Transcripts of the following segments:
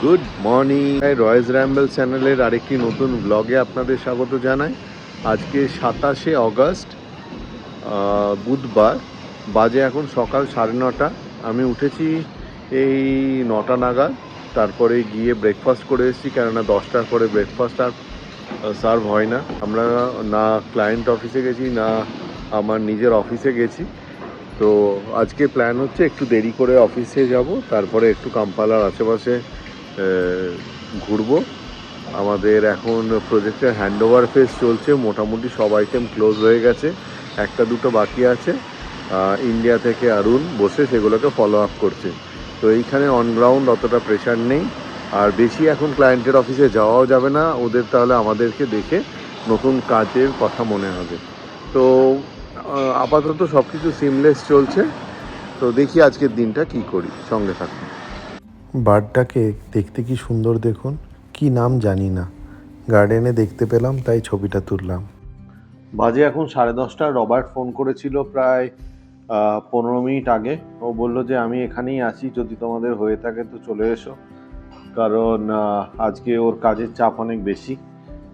Good morning, রয়েস Rumble চ্যানেলের আরেকটি নতুন ব্লগে আপনাদের স্বাগত জানাই। আজকে 27শে অগস্ট, বুধবার। বাজে এখন সকাল 9:30। আমি উঠেছি এই 9টা নাগাদ। তারপরে গিয়ে ব্রেকফাস্ট করে এসেছি, কেননা 10টার পরে ব্রেকফাস্ট আর সার্ভ হয় না। আমরা না ক্লায়েন্ট অফিসে গেছি, না আমার নিজের অফিসে গেছি। তো আজকে প্ল্যান হচ্ছে একটু দেরি করে অফিসে যাব, তারপরে একটু কাম্পালার আশেপাশে ঘুরবো। আমাদের এখন প্রজেক্টের হ্যান্ডওভার ফেজ চলছে, মোটামুটি সব আইটেম ক্লোজ হয়ে গেছে, একটা দুটো বাকি আছে। ইন্ডিয়া থেকে অরুণ বসে সেগুলোকে ফলো আপ করছে। তো এইখানে অনগ্রাউন্ড অতটা প্রেশার নেই, আর বেশি এখন ক্লায়েন্টের অফিসে যাওয়াও যাবে না ওদের, তাহলে আমাদেরকে দেখে নতুন কাজের কথা মনে হবে। তো আপাতত সব কিছু সিমলেস চলছে। তো দেখি আজকের দিনটা কি করি, সঙ্গে থাকুন। বার্ডটাকে দেখতে কি সুন্দর দেখুন, কি নাম জানি না, গার্ডেনে দেখতে পেলাম তাই ছবিটা তুললাম। বাজে এখন 10:30। রবার্ট ফোন করেছিল প্রায় 15 মিনিট আগে। ও বলল যে আমি এখানেই আছি, যদি তোমাদের হয়ে থাকে তো চলে এসো, কারণ আজকে ওর কাজের চাপ অনেক বেশি।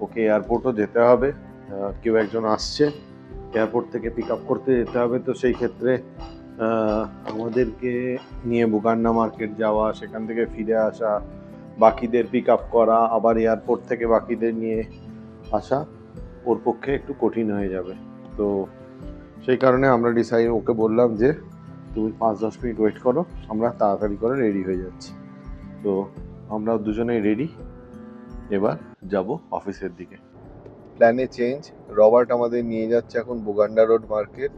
ওকে এয়ারপোর্টও যেতে হবে, কেউ একজন আসছে, এয়ারপোর্ট থেকে পিক আপ করতে যেতে হবে। তো সেই ক্ষেত্রে আমাদেরকে নিয়ে বুগান্না মার্কেট যাওয়া, সেখান থেকে ফিরে আসা, বাকিদের পিক আপ করা, আবার এয়ারপোর্ট থেকে বাকিদের নিয়ে আসা ওর পক্ষে একটু কঠিন হয়ে যাবে। তো সেই কারণে আমরা ওকে বললাম যে তুমি 5-10 মিনিট ওয়েট করো, আমরা তাড়াতাড়ি করে রেডি হয়ে যাচ্ছি। তো আমরা দুজনেই রেডি, এবার যাব অফিসের দিকে। প্ল্যানে চেঞ্জ, রবার্ট আমাদের নিয়ে যাচ্ছে এখন বুগান্ডা রোড মার্কেট।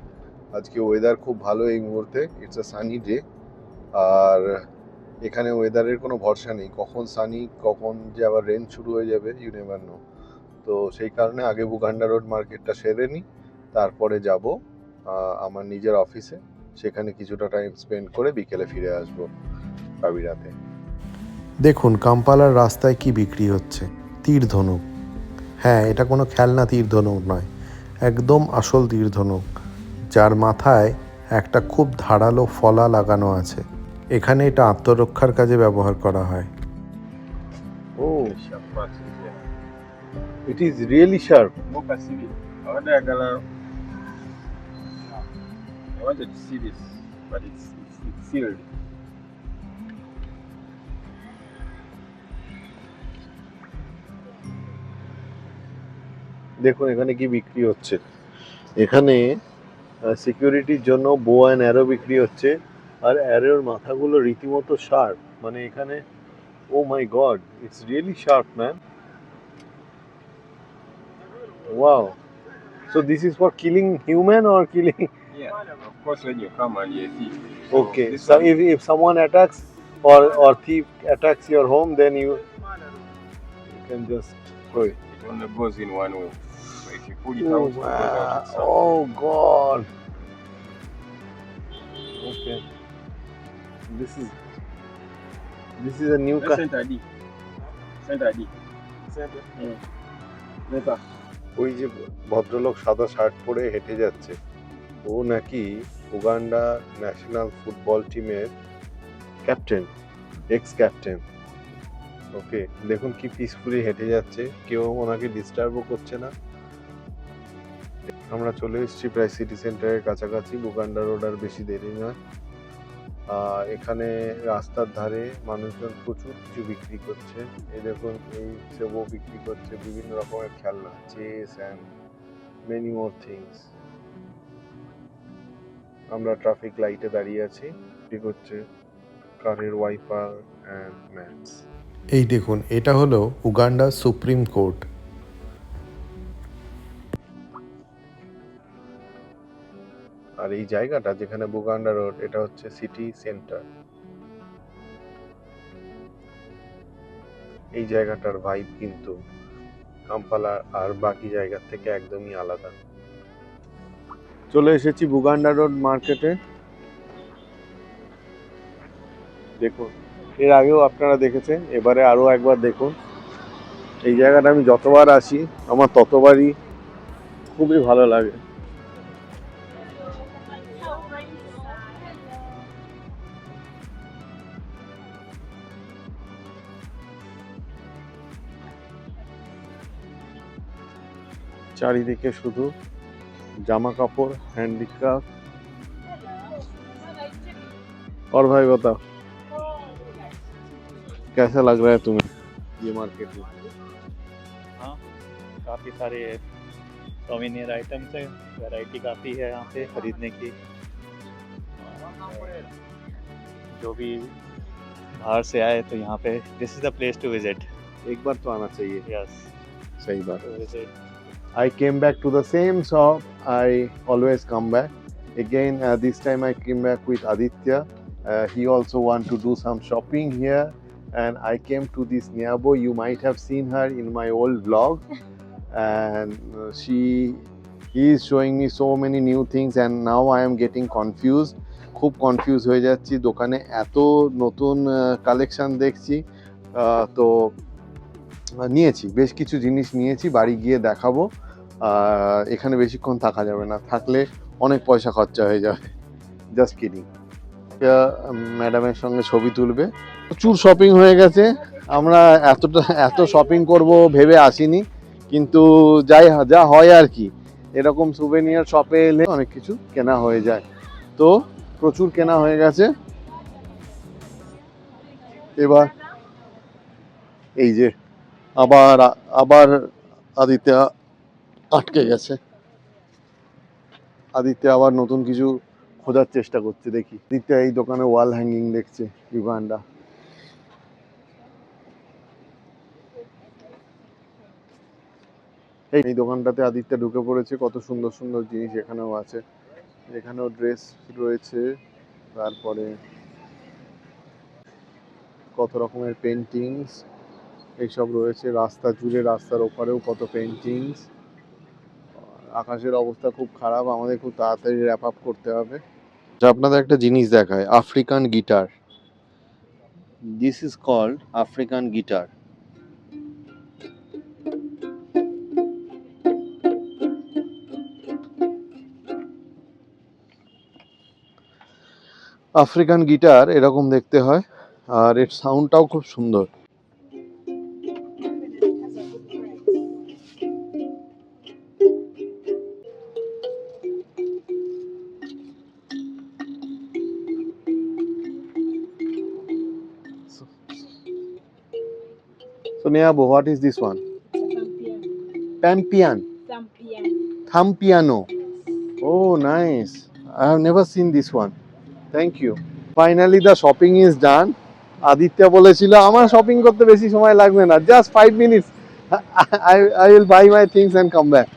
আজকে ওয়েদার খুব ভালো এই মুহূর্তে, ইটস আ সানি ডে। আর এখানে ওয়েদারের কোনো ভরসা নেই, কখন সানি কখন যে আবার রেন শুরু হয়ে যাবে, ইউ নেভার নো। তো সেই কারণে আগে বুগান্ডা রোড মার্কেটটা সেরে নিই, তারপরে যাব আমার নিজের অফিসে। সেখানে কিছুটা টাইম স্পেন্ড করে বিকেলে ফিরে আসবো কাবিরাতে। দেখুন কাম্পালার রাস্তায় কি বিক্রি হচ্ছে, তীর ধনুক। হ্যাঁ, এটা কোনো খেলনা তীর ধনুক নয়, একদম আসল তীর ধনুক, যার মাথায় একটা খুব ধারালো ফলা লাগানো আছে। এখানে এটা আত্মরক্ষার কাজে ব্যবহার করা হয়। Oh, it is really sharp. I wanted to see this, but it's sealed. দেখুন এখানে কি বিক্রি হচ্ছে। এখানে সিকিউরিটির জন্য বো অ্যান্ড অ্যারো বিক্রি হচ্ছে, আর অ্যারোর মাথাগুলো রীতিমতো শার্প। মানে এখানে, oh my God, it's really sharp man. Wow. So this is for killing human or killing? Yeah, of course when you come and you see. Okay. This So one, if someone attacks or thief attacks your home, then you can just throw it. it only goes in one way. So if you pull it Oh, out, it goes out itself. oh God. Okay. This is a new car. Center D. Center D. Center. Later. ওই যে ভদ্রলোক সাদা shirt পরে হেঁটে যাচ্ছে, ও নাকি Uganda national football টিমের captain, x captain. ওকে, দেখুন কি পিসফুলি হেঁটে যাচ্ছে, কেউ ওনাকে ডিস্টার্বও করছে না। আমরা চলে এসেছি প্রায় সিটি সেন্টারের কাছাকাছি, বুগান্ডা রোড আর বেশি দেরি নয়। এখানে রাস্তার ধারে মানুষজন প্রচুর কিছু বিক্রি করছে। এই দেখুন, এই সেবও বিক্রি করছে, বিভিন্ন রকমের খেলনা, chess and many more things. আমরা ট্রাফিক লাইটে দাঁড়িয়ে আছি, ঠিক হচ্ছে কারের ওয়াইপার অ্যান্ড ম্যাটস। এই দেখুন, এটা হলো উগান্ডা সুপ্রিম কোর্ট। আর এই জায়গাটা যেখানে বুগান্ডা রোড, এটা হচ্ছে সিটি সেন্টার। এই জায়গাটার ভাইব কিন্তু কাম্পালা আর বাকি জায়গার থেকে একদমই আলাদা। চলে এসেছি বুগান্ডা রোড মার্কেটে। দেখুন, এর আগেও আপনারা দেখেছেন, এবারে আরো একবার দেখুন। এই জায়গাটা আমি যতবার আসি আমার ততবারই খুবই ভালো লাগে। চারিদিকে শুধু জাमा কাপড়, हैंडीक्राफ्ट। और भाई बताओ कैसा लग रहा है तुम्हें ये मार्केट में? हाँ, काफ़ी सारे सोवेनियर आइटम्स है, वैरायटी काफ़ी है यहाँ पे खरीदने की। जो भी बाहर से आए तो यहाँ पे this is the place to visit. एक बार तो आना चाहिए। यस, सही बात। To visit. I came back to the same shop. I always come back. Again, this time I came back with Aditya. He also want to do some shopping here, and I came to this Niabo. You might have seen her in my old vlog, and he is showing me so many new things, and now I am getting confused. খুব confuse হয়ে যাচ্ছি, দোকানে এত নতুন collection দেখছি। তো নিয়েছি, বেশ কিছু জিনিস নিয়েছি, বাড়ি গিয়ে দেখাবো। এখানে বেশিক্ষণ থাকা যাবে না, থাকলে অনেক পয়সা খরচা হয়ে যাবে। Just kidding. ম্যাডামের সঙ্গে ছবি তুলবে। প্রচুর শপিং হয়ে গেছে, আমরা এত শপিং করব ভেবে আসিনি, কিন্তু যা হয় আর কি, এরকম সুভেনিয়ার শপে এলে অনেক কিছু কেনা হয়ে যায়। তো প্রচুর কেনা হয়ে গেছে। এবার এই যে আবার আদিত্য আটকে গেছে। আদিত্য আবার নতুন কিছু খোঁজার চেষ্টা করছে, দেখি। আদিত্য এই দোকানে ওয়াল হ্যাঙ্গিং দেখছে, ইউগান্ডা। এই দোকানটাতে আদিত্য ঢুকে পড়েছে, কত সুন্দর সুন্দর জিনিস এখানেও আছে। এখানেও ড্রেস রয়েছে, তারপরে কত রকমের পেন্টিংস এইসব রয়েছে। রাস্তা জুড়ে, রাস্তার ওপারেও কত পেন্টিংস। আকাশের অবস্থা খুব খারাপ, আমাদের খুব তাড়াতাড়ি র্যাপ আপ করতে হবে। আপনাদের একটা জিনিস দেখায়, African guitar. This is called African guitar. African guitar এরকম দেখতে হয়, আর এর সাউন্ডটাও খুব সুন্দর। So Neabo, what is this one? Pampian. Thumb piano. Oh, nice. I have never seen this one. Thank you. Finally the shopping is done. Aditya বলেছিল আমার shopping করতে বেশি সময় লাগবে না, just 5 minutes I will buy my things and come back.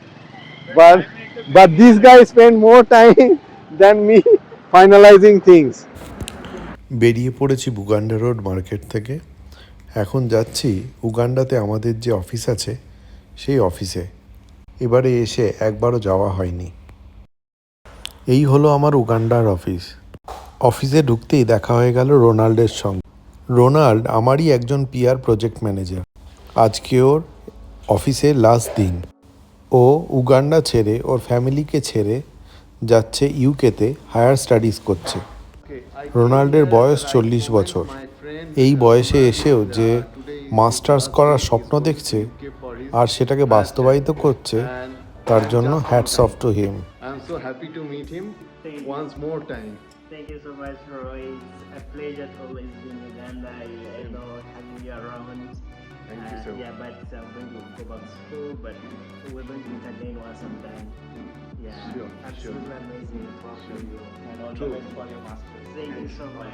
But this guy spent more time than me finalizing things. বেরিয়ে পড়েছি বুগান্ডা road market থেকে। এখন যাচ্ছি উগান্ডাতে আমাদের যে অফিস আছে সেই অফিসে। এবারে এসে একবারও যাওয়া হয়নি। এই হলো আমার উগান্ডার অফিস। অফিসে ঢুকতেই দেখা হয়ে গেল রোনাল্ডের সঙ্গে। রোনাল্ড আমারই একজন পিআর প্রজেক্ট ম্যানেজার। আজকে ওর অফিসের লাস্ট দিন। ও উগান্ডা ছেড়ে, ওর ফ্যামিলিকে ছেড়ে যাচ্ছে ইউকেতে হায়ার স্টাডিজ করছে। রোনাল্ডের বয়স 40 বছর। এই বয়সে এসেও যে মাস্টার্স করার স্বপ্ন দেখছে আর সেটাকে বাস্তবায়িত করছে, তার জন্য hats off to him. I'm so happy to meet him once more time. Thank you so much, Roy. It's a pleasure to always be in Uganda. I know having you around. Thank you so much. Yeah, but I'm going to go back to school, but we're going to meet again once I'm done. Yeah, Sure, absolutely amazing to have you. And all True. the best for your masters. Thank you so much.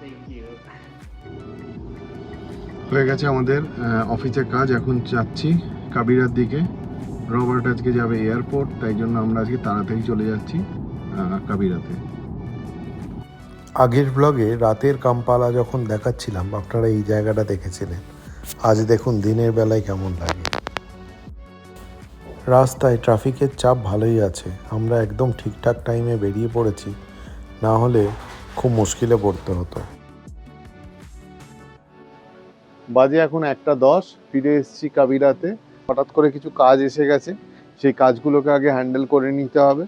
Thank you. হয়ে গেছে আমাদের অফিসের কাজ, এখন যাচ্ছি কাবিরার দিকে। Robert আজকে যাবে এয়ারপোর্ট, তাই জন্য আমরা আজকে তাড়াতাড়ি চলে যাচ্ছি কাবিরাতে। আগের ব্লগে রাতের কাম্পালা যখন দেখাচ্ছিলাম আপনারা এই জায়গাটা দেখেছিলেন। আজ দেখুন দিনের বেলায় কেমন লাগে। রাস্তায় ট্রাফিকের চাপ ভালোই আছে। আমরা একদম ঠিকঠাক টাইমে বেরিয়ে পড়েছি, না হলে খুব মুশকিলে পড়তে হতো। বাজে এখন 1:10, ফিরে এসেছি কাবিরাতে। হঠাৎ করে কিছু কাজ এসে গেছে, সেই কাজগুলোকে আগে হ্যান্ডেল করে নিতে হবে,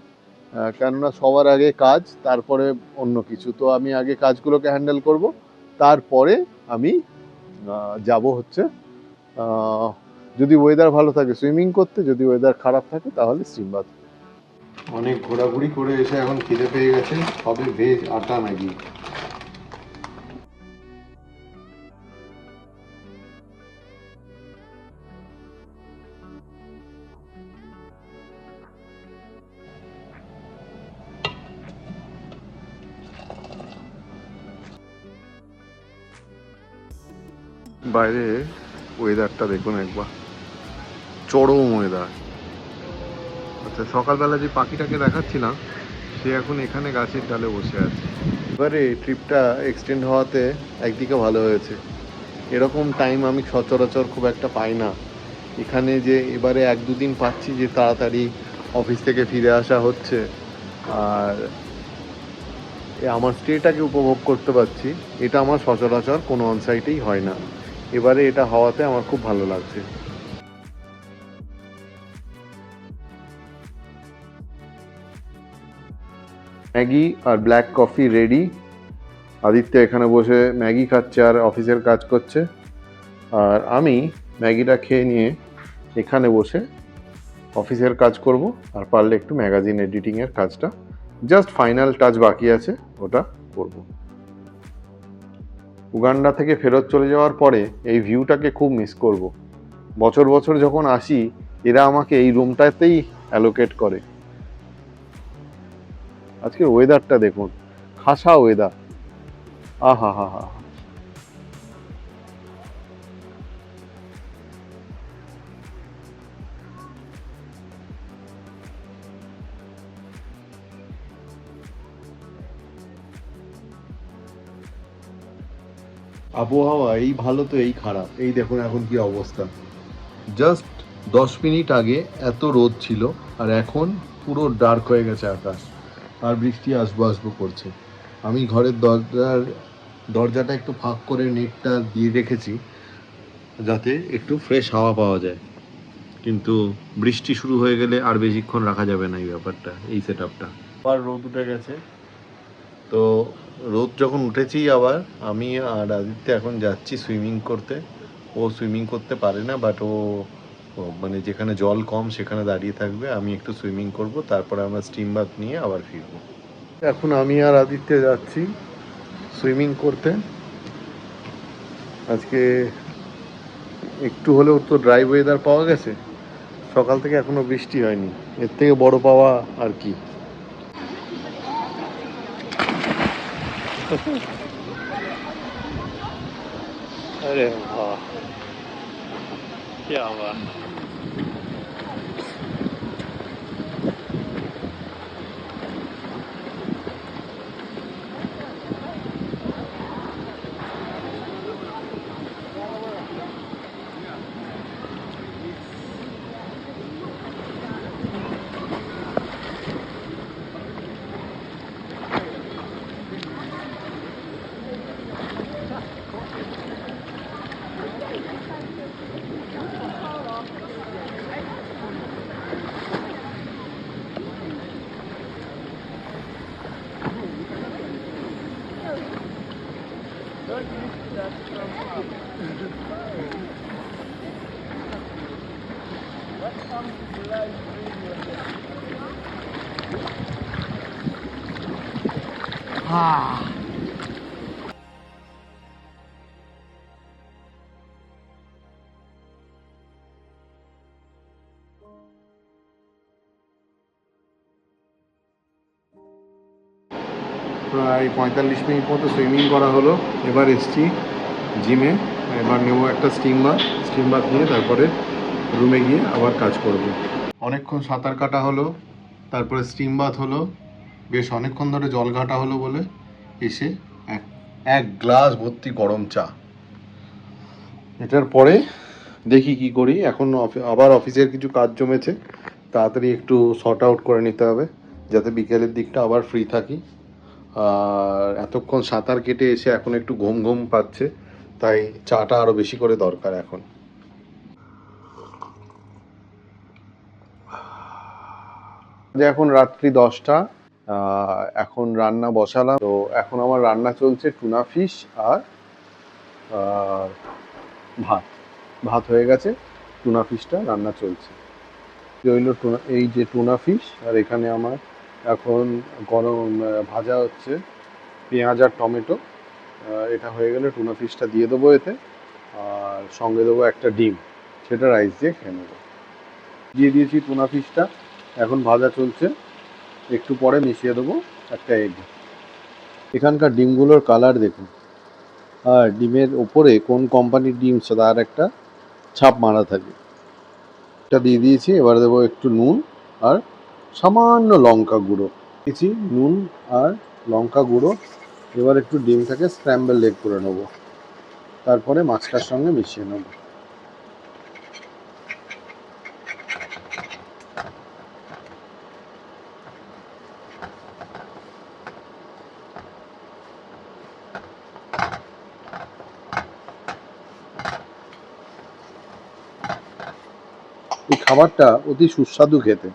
কেননা সবার আগে কাজ, তারপরে অন্য কিছু। তো আমি আগে কাজগুলোকে হ্যান্ডেল করব, তারপরে আমি যাব হচ্ছে যদি ওয়েদার ভালো থাকে সুইমিং করতে, যদি ওয়েদার খারাপ থাকে তাহলে স্টিম বাথ। অনেক ঘোরাঘুরি করে এসে এখন খিদে পেয়ে গেছে, হবে ভেজ আটা ম্যাগি। বাইরে ওয়েদারটা দেখুন একবার, চরম ওয়েদার। আচ্ছা, সকালবেলা যে পাখিটাকে দেখাচ্ছিলাম সে এখন এখানে গাছের ডালে বসে আছে। এবারে ট্রিপটা এক্সটেন্ড হওয়াতে একদিকে ভালো হয়েছে, এরকম টাইম আমি সচরাচর খুব একটা পাই না। এখানে যে এবারে 1-2 দিন পাচ্ছি যে তাড়াতাড়ি অফিস থেকে ফিরে আসা হচ্ছে, আর আমার স্টেটাকে উপভোগ করতে পারছি, এটা আমার সচরাচর কোনো অনসাইটেই হয় না। এবারে এটা হওয়াতে আমার খুব ভালো লাগছে। ম্যাগি আর ব্ল্যাক কফি রেডি। আদিত্য এখানে বসে ম্যাগি খাচ্ছে আর অফিসের কাজ করছে, আর আমি ম্যাগিটা খেয়ে নিয়ে এখানে বসে অফিসের কাজ করব, আর পারলে একটু ম্যাগাজিন এডিটিংয়ের কাজটা জাস্ট ফাইনাল টাচ বাকি আছে, ওটা করব। উগান্ডা থেকে ফেরত চলে যাওয়ার পরে এই ভিউটাকে খুব মিস করব। বছর বছর যখন আসি এরা আমাকে এই রুমটাতেই অ্যালোকেট করে। আজকের ওয়েদারটা দেখুন, খাসা ওয়েদার, আহা হা হা। আবহাওয়া এই ভালো তো এই খারাপ, এই দেখুন এখন কি অবস্থা। জাস্ট 10 মিনিট আগে এত রোদ ছিল আর এখন পুরো ডার্ক হয়ে গেছে আকাশ, আর বৃষ্টি আসবো আসবো করছে। আমি ঘরের দরজাটা একটু ফাঁক করে নেটটা দিয়ে রেখেছি যাতে একটু ফ্রেশ হাওয়া পাওয়া যায়, কিন্তু বৃষ্টি শুরু হয়ে গেলে আর বেশিক্ষণ রাখা যাবে না এই ব্যাপারটা, এই সেট আপটা। আবার রোদ উঠে গেছে, তো রোদ যখন উঠেছেই আবার আমি আর আদিত্য এখন যাচ্ছি সুইমিং করতে। ও সুইমিং করতে পারে না, বাট ও মানে যেখানে জল কম সেখানে দাঁড়িয়ে থাকবে, আমি একটু সুইমিং করব, তারপরে আমরা স্টিম বাথ নিয়ে আবার ফিরবো। এখন আমি আর আদিত্য যাচ্ছি সুইমিং করতে। আজকে একটু হলেও তো ড্রাই ওয়েদার পাওয়া গেছে, সকাল থেকে এখনো বৃষ্টি হয়নি, এর থেকে বড় পাওয়া আর কি। अरे वाह, क्या हुआ? প্রায় 45 মিনিট মতো সুইমিং করা হলো, এবার এসছি জিমে। এবার নেবো একটা স্টিম বাথ নিয়ে তারপরে রুমে গিয়ে আবার কাজ করব। অনেকক্ষণ সাঁতার কাটা হলো, তারপরে স্টিম বাথ হলো, বেশ অনেকক্ষণ ধরে জল ঘাটা হলো বলে এসে এক গ্লাস ভর্তি গরম চা। এটার পরে দেখি কি করি। এখন আবার অফিসের কিছু কাজ জমেছে, তাড়াতাড়ি একটু সর্ট আউট করে নিতে হবে যাতে বিকেলের দিকটা আবার ফ্রি থাকি। আর এতক্ষণ সাঁতার কেটে এসে এখন একটু ঘুম ঘুম পাচ্ছে, তাই চাটা আরও বেশি করে দরকার এখন। এখন রাত্রি 10টা, এখন রান্না বসালাম। তো এখন আমার রান্না চলছে টুনা ফিশ আর ভাত হয়ে গেছে। টুনা ফিশটা রান্না চলছে। রইল এই যে টুনা ফিশ, আর এখানে আমার এখন গরম ভাজা হচ্ছে পেঁয়াজ আর টমেটো। এটা হয়ে গেলে টুনা ফিশটা দিয়ে দেবো এতে, আর সঙ্গে দেবো একটা ডিম, সেটা রাইস দিয়ে খেয়ে নেবো। দিয়ে দিয়েছি টুনা ফিশটা, এখন ভাজা চলছে, একটু পরে মিশিয়ে দেবো একটা এগ। এখানকার ডিমগুলোর কালার দেখুন, আর ডিমের ওপরে কোন কোম্পানির ডিম তার একটা ছাপ মারা থাকে। এটা দিয়ে দিয়েছি, এবার দেবো একটু নুন আর সামান্য লঙ্কা গুঁড়ো দিয়েছি, নুন আর লঙ্কা গুঁড়ো। এবার একটু ডিমটাকে স্ক্র্যাম্বল এগ করে নেবো, তারপরে মাছটার সঙ্গে মিশিয়ে নেব। এই খাবারটা অতি সুস্বাদু খেতে,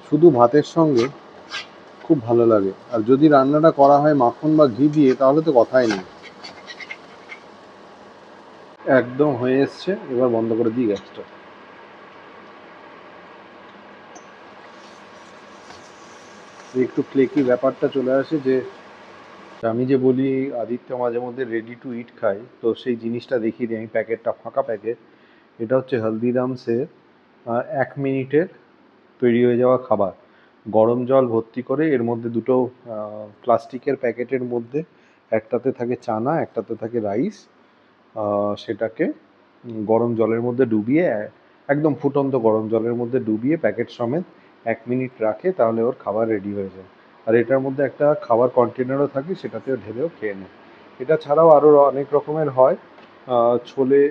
শুধু ভাতের সঙ্গে খুব ভালো লাগে, আর যদি রান্নাটা করা হয় মাখন বা ঘি দিয়ে তাহলে তো কথাই নেই। একদম হয়ে এসছে, এবার বন্ধ করে দিই গ্যাসটা। একটু ফ্লেকি ব্যাপারটা চলে আসে, যে আমি যে বলি আদিত্য মাঝে মধ্যে রেডি টু ইট খাই, তো সেই জিনিসটা দেখিয়ে দিই। আমি প্যাকেটটা ফাঁকা প্যাকেট, এটা হচ্ছে হলদিরামসের 1 মিনিটের তৈরি হয়ে যাওয়া খাবার। গরম জল ভর্তি করে এর মধ্যে দুটো প্লাস্টিকের প্যাকেটের মধ্যে একটাতে থাকে চানা, একটাতে থাকে রাইস। সেটাকে গরম জলের মধ্যে ডুবিয়ে, একদম ফুটন্ত গরম জলের মধ্যে ডুবিয়ে প্যাকেট সমেত 1 মিনিট রাখে, তাহলে ওর খাবার রেডি হয়ে যায়। আর এটার মধ্যে একটা খাবার কন্টেনারও থাকে, সেটাতেও ঢেলেও খেয়ে নেয়। এটা ছাড়াও আরও অনেক রকমের হয়, ছোলে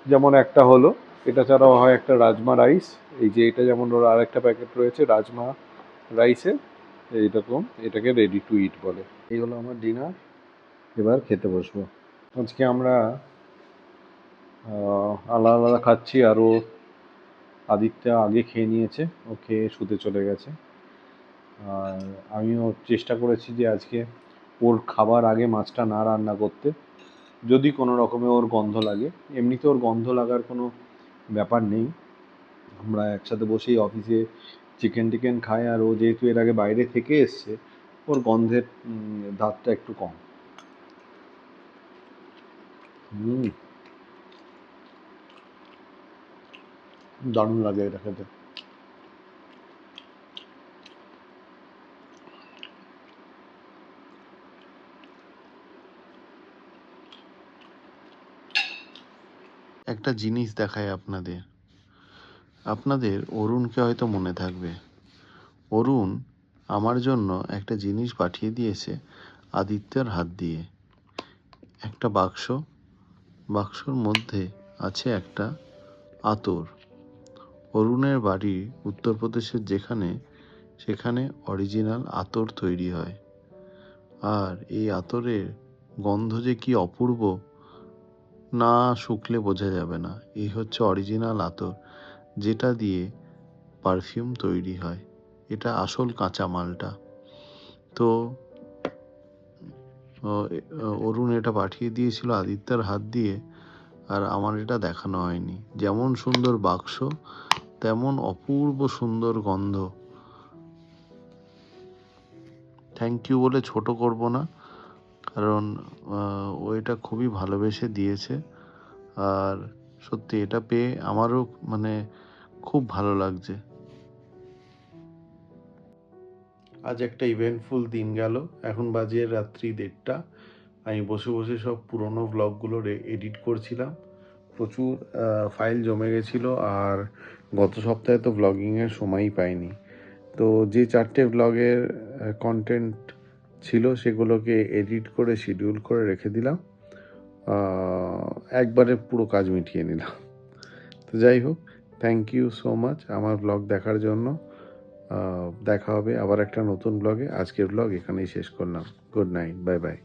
যেমন একটা হলো, এটা ছাড়াও হয় একটা রাজমা রাইস। এই যে এটা যেমন ওর আর একটা প্যাকেট রয়েছে রাজমা রাইসের, এইরকম এটাকে রেডি টু ইট বলে। এই হলো আমার ডিনার, এবার খেতে বসবো। আজকে আমরা আলাদা আলাদা খাচ্ছি, আর ও আদিত্য আগে খেয়ে নিয়েছে, ও খেয়ে শুতে চলে গেছে। আর আমিও চেষ্টা করেছি যে আজকে ওর খাবার আগে মাছটা না রান্না করতে, যদি কোনো রকমে ওর গন্ধ লাগে। এমনিতে ওর গন্ধ লাগার কোনো ব্যাপার নেই, আমরা একসাথে বসেই অফিসে চিকেন টিকেন খাই, আর ও যেহেতু এর আগে বাইরে থেকে এসছে, ওর গন্ধের ধারটা একটু কম। দারুণ লাগে এটা খেতে। একটা জিনিস দেখায় আপনাদের, আপনাদের অরুণকে হয়তো মনে থাকবে। অরুণ আমার জন্য একটা জিনিস পাঠিয়ে দিয়েছে আদিত্যর হাত দিয়ে, একটা বাক্স। বাক্সর মধ্যে আছে একটা আতর। অরুণের বাড়ি উত্তরপ্রদেশের যেখানে, সেখানে অরিজিনাল আতর তৈরি হয়। আর এই আতরের গন্ধ যে কি অপূর্ব, না শুকলে বোঝা যাবে না। এই হচ্ছে অরিজিনাল আতর, যেটা দিয়ে পারফিউম তৈরি হয়। এটা আসল কাঁচা মালটা। তো অরুণ এটা পাঠিয়ে দিয়েছিল আদিত্যর হাত দিয়ে, আর আমার এটা দেখানো হয়নি। যেমন সুন্দর বাক্স, তেমন অপূর্ব সুন্দর গন্ধ। থ্যাংক ইউ বলে ছোট করব না, কারণ ও এটা খুবই ভালোবেসে দিয়েছে। আর সত্যি এটা পেয়ে আমারও মানে খুব ভালো লাগছে। আজ একটা ইভেন্টফুল দিন গেল। এখন বাজে রাত্রি 1:30। আমি বসে বসে সব পুরনো ব্লগগুলো এডিট করছিলাম। প্রচুর ফাইল জমে গেছিলো, আর গত সপ্তাহে তো ব্লগিংয়ের সময়ই পাইনি। তো যে 4টে ব্লগের কন্টেন্ট ছিল সেগুলোকে এডিট করে শিডিউল করে রেখে দিলাম, একবারে পুরো কাজ মিটিয়ে নিলাম। তো যাই হোক, থ্যাংক ইউ সো মাচ আমার ব্লগ দেখার জন্য। দেখা হবে আবার একটা নতুন ব্লগে। আজকের ব্লগ এখানেই শেষ করলাম। Good night, bye bye.